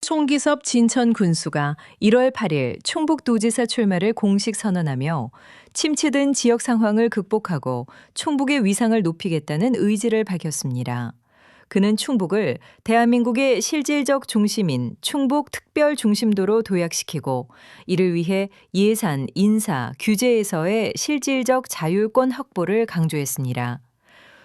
총기섭 진천 군수가 1월 8일 충북도지사 출마를 공식 선언하며 침체된 지역 상황을 극복하고 충북의 위상을 높이겠다는 의지를 밝혔습니다. 그는 충북을 대한민국의 실질적 중심인 충북 특별 중심도로 도약시키고 이를 위해 예산, 인사, 규제에서의 실질적 자율권 확보를 강조했습니다.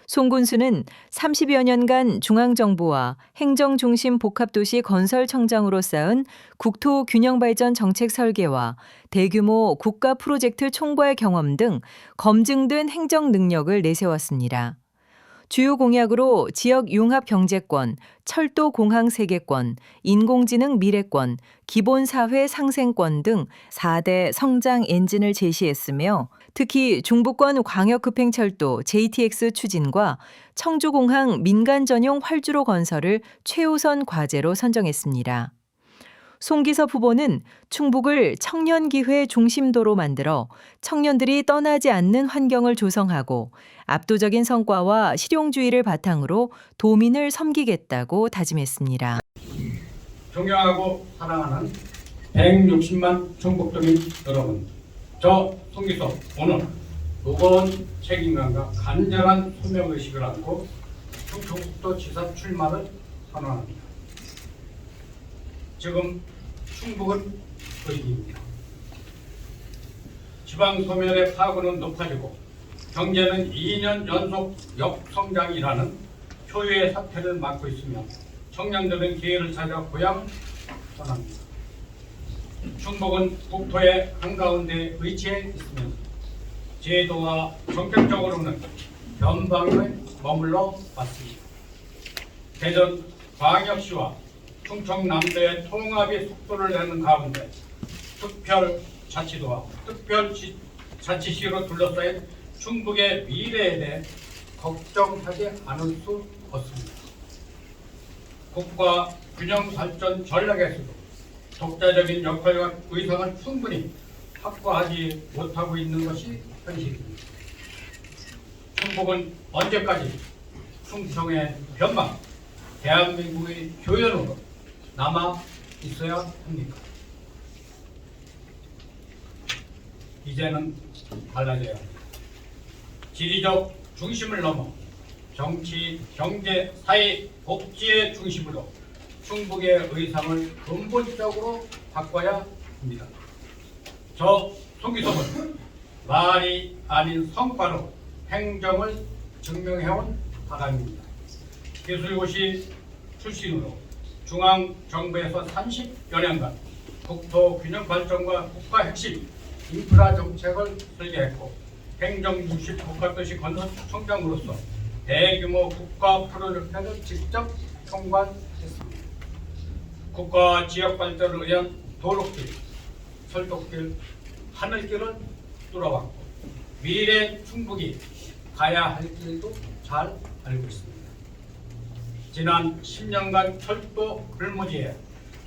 송 군수는 30여 년간 중앙정부와 행정중심 복합도시 건설청장으로 쌓은 국토균형발전 정책 설계와 대규모 국가 프로젝트 총괄 경험 등 검증된 행정 능력을 내세웠습니다. 주요 공약으로 지역 융합 경제권, 철도 공항 세계권, 인공지능 미래권, 기본사회 상생권 등 4대 성장 엔진을 제시했으며 특히 중부권 광역급행철도 JTX 추진과 청주공항 민간 전용 활주로 건설을 최우선 과제로 선정했습니다. 송기섭 후보는 충북을 청년기회 중심도로 만들어 청년들이 떠나지 않는 환경을 조성하고 압도적인 성과와 실용주의를 바탕으로 도민을 섬기겠다고 다짐했습니다. 존경하고 사랑하는 160만 충북도민 여러분, 저 송기섭 오늘 무거운 책임감과 간절한 소명의식을 안고 충북도지사 출마를 선언합니다. 지금 충북은 위기입니다. 지방 소멸의 파고는 높아지고 경제는 2년 연속 역성장이라는 초유의 사태를 맞고 있으며 청년들은 기회를 찾아 고향 떠납니다. 충북은 국토의 한가운데 위치해 있으면서 제도와 정책적으로는 변방에 머물러 왔습니다. 대전 광역시와 충청남도의 통합이 속도를 내는 가운데 특별자치도와 특별자치시로 둘러싸인 충북의 미래에 대해 걱정하지 않을 수 없습니다. 국가 균형 발전 전략에서도 독자적인 역할과 의상을 충분히 확보하지 못하고 있는 것이 현실입니다. 충북은 언제까지 충청의 변방, 대한민국의 교연으로 남아 있어야 합니까? 이제는 달라져야 합니다. 지리적 중심을 넘어 정치, 경제, 사회, 복지의 중심으로 충북의 의상을 근본적으로 바꿔야 합니다. 저 송기섭은 말이 아닌 성과로 행정을 증명해온 사람입니다. 기술고시 출신으로 중앙정부에서 30여 년간 국토균형발전과 국가 핵심 인프라 정책을 설계했고 행정중심 복합도시 건설청장으로서 대규모 국가 프로젝트를 직접 총괄했습니다. 국가 지역 발전을 위한 도로길, 철도길, 하늘길을 뚫어왔고 미래 충북이 가야 할 길도 잘 알고 있습니다. 지난 10년간 철도 불무지에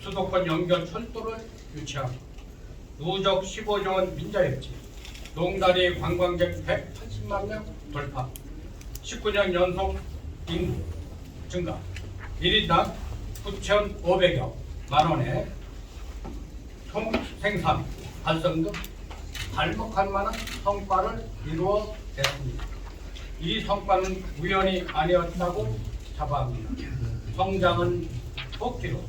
수도권 연결 철도를 유치하고 누적 15조 원 민자였지 농다리 관광객 180만 명 돌파, 19년 연속 인구 증가, 1인당 9,500여 만 원의 총생산 발생 등 발목할 만한 성과를 이루어냈습니다. 이 성과는 우연이 아니었다고 자부합니다. 성장은 복지로,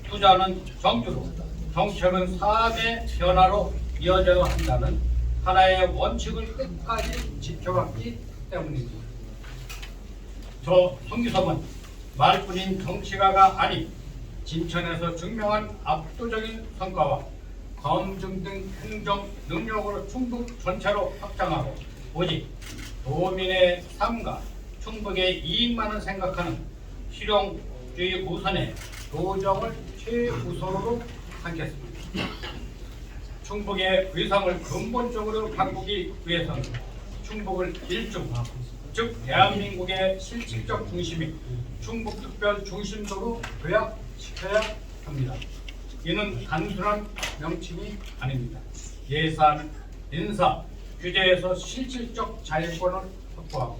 투자는 정주로, 정책은 4대 변화로 이어져야 한다는 하나의 원칙을 끝까지 지켜왔기 때문입니다. 저 송기섭은 말뿐인 정치가가 아닌 진천에서 증명한 압도적인 성과와 검증된 행정 능력으로 충북 전체로 확장하고 오직 도민의 삶과 충북의 이익만을 생각하는 실용주의 우선의 도정을 최우선으로 하겠습니다. 충북의 위상을 근본적으로 바꾸기 위해서는 충북을 일중, 즉 대한민국의 실질적 중심인 충북특별 중심도로 도약시켜야 합니다. 이는 단순한 명칭이 아닙니다. 예산, 인사, 규제에서 실질적 자율권을 확보하고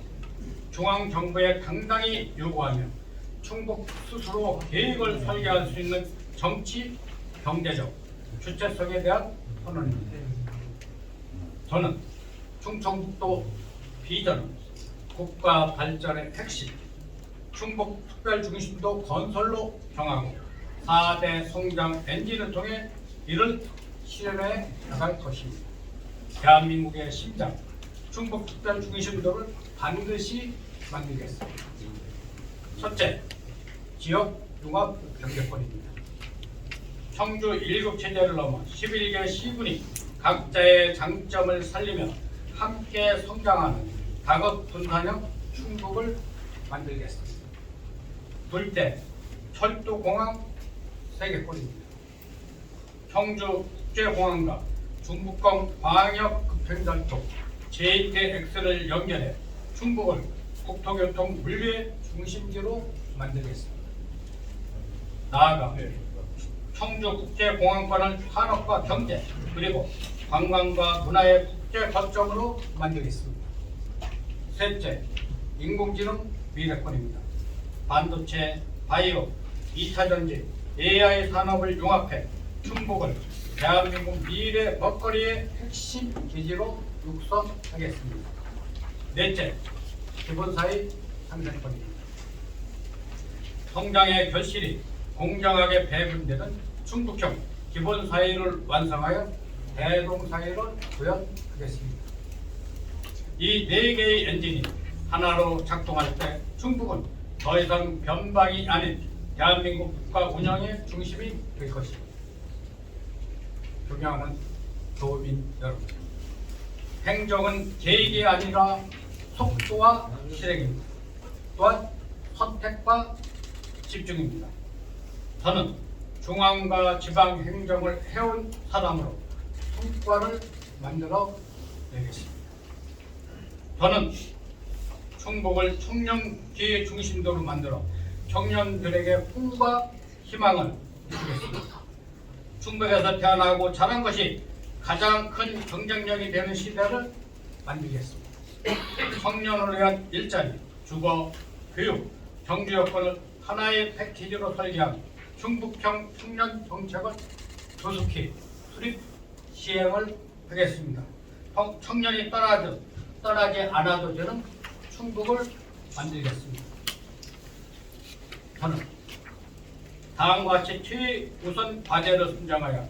중앙정부에 당당히 요구하며 충북 스스로 계획을 설계할 수 있는 정치, 경제적 주체성에 대한 선언입니다. 저는 충청북도 비전은 국가 발전의 핵심, 충북 특별 중심도 건설로 정하고 4대 성장 엔진을 통해 이를 실현해 나갈 것입니다. 대한민국의 심장, 충북 특별 중심도를 반드시 만들겠습니다. 첫째, 지역 융합 경제권입니다. 청주 1급 체제를 넘어 11개 시군이 각자의 장점을 살리며 함께 성장하는 다급 분산형 충북을 만들겠습니다. 둘째, 철도공항 3개권입니다. 청주 국제공항과 중북권 광역급행철도 JTX를 연결해 충북을 국토교통 물류의 중심지로 만들겠습니다. 나아가 청주국제공항권을 산업과 경제 그리고 관광과 문화의 국제 거점으로 만들겠습니다. 셋째, 인공지능 미래권입니다. 반도체, 바이오, 2차전지, AI 산업을 융합해 충북을 대한민국 미래 먹거리의 핵심 기지로 육성하겠습니다. 넷째, 기본사회 상생권입니다. 성장의 결실이 공정하게 배분되는 충북형 기본사회를 완성하여 대동사회를 구현하겠습니다. 이 4개의 엔진이 하나로 작동할 때 충북은 더 이상 변방이 아닌 대한민국 국가 운영의 중심이 될 것입니다. 존경하는 도민 여러분, 행정은 계획이 아니라 속도와 실행입니다. 또한 선택과 집중입니다. 저는 중앙과 지방 행정을 해온 사람으로 성과를 만들어 내겠습니다. 저는 충북을 청년 기회 중심도로 만들어 청년들에게 꿈과 희망을 주겠습니다. 충북에서 태어나고 자란 것이 가장 큰 경쟁력이 되는 시대를 만들겠습니다. 청년을 위한 일자리, 주거, 교육, 경제 여건을 하나의 패키지로 설계한 충북형 청년 정책을 조속히 수립 시행을 하겠습니다. 청년이 떠나지 않아도 되는 충북을 만들겠습니다. 저는 다음과 같이 최우선 과제를 선정하여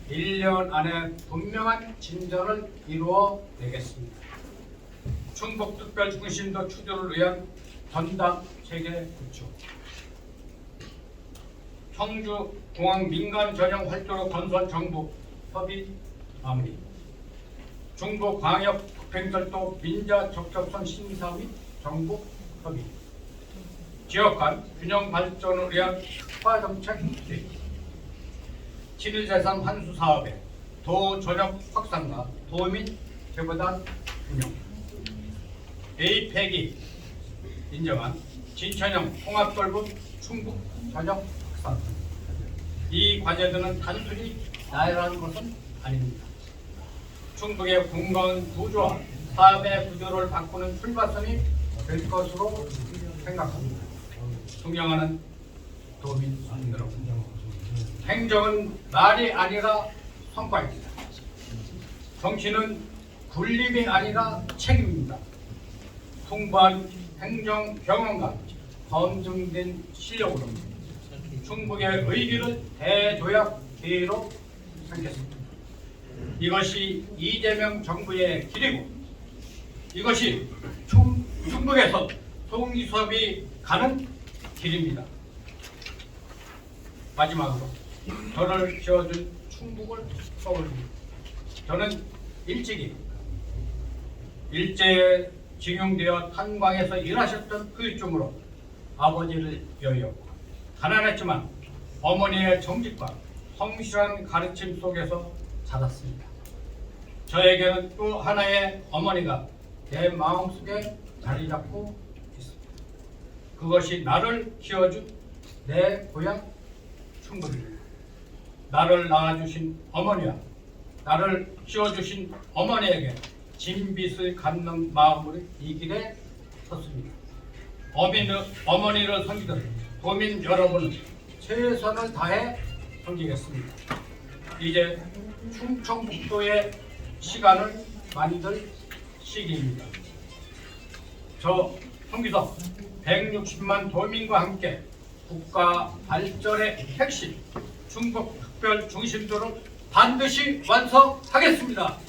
1년 안에 분명한 진전을 이루어내겠습니다. 충북특별중심도 추진을 위한 전담 체계 구축, 청주공항 민간 전용 활도로 건설 정부 협의 마무리, 중부광역급행철도 민자 적격선 심사 및 정부 협의, 지역 간 균형 발전을 위한 특화정책 수립, 친일재산 환수 사업의 도 전역 확산과 도민 재보단 운영, APEC이 인정한 진천형 통합돌봄 충북 전역 확산. 이 과제들은 단순히 나열하는 것은 아닙니다. 충북의 건강한 구조와 사업의 구조를 바꾸는 출발선이 될 것으로 생각합니다. 존경하는 도민 여러분, 행정은 말이 아니라 성과입니다. 정치는 군림이 아니라 책임입니다. 풍부한 행정 경험과 검증된 실력으로 충북의 의기를 대조약 기회로 삼겠습니다. 이것이 이재명 정부의 길이고, 이것이 충북에서 통일수업이 가는 길입니다. 마지막으로 저를 키워준 충북을 떠올립니다. 저는 일제에 징용되어 탄광에서 일하셨던 그 일종으로 아버지를 여의었고, 가난했지만 어머니의 정직과 성실한 가르침 속에서 자랐습니다. 저에게는 또 하나의 어머니가 내 마음속에 자리 잡고 있습니다. 그것이 나를 키워준 내 고향 충북입니다. 나를 낳아주신 어머니와 나를 키워주신 어머니에게 진빚을 갚는 마음으로 이 길에 섰습니다. 어머니를 섬기던 도민 여러분은 최선을 다해 섬기겠습니다. 이제 충청북도의 시간을 만들 시기입니다. 저 송기석 160만 도민과 함께 국가 발전의 핵심, 충북 특별 중심도를 반드시 완성하겠습니다.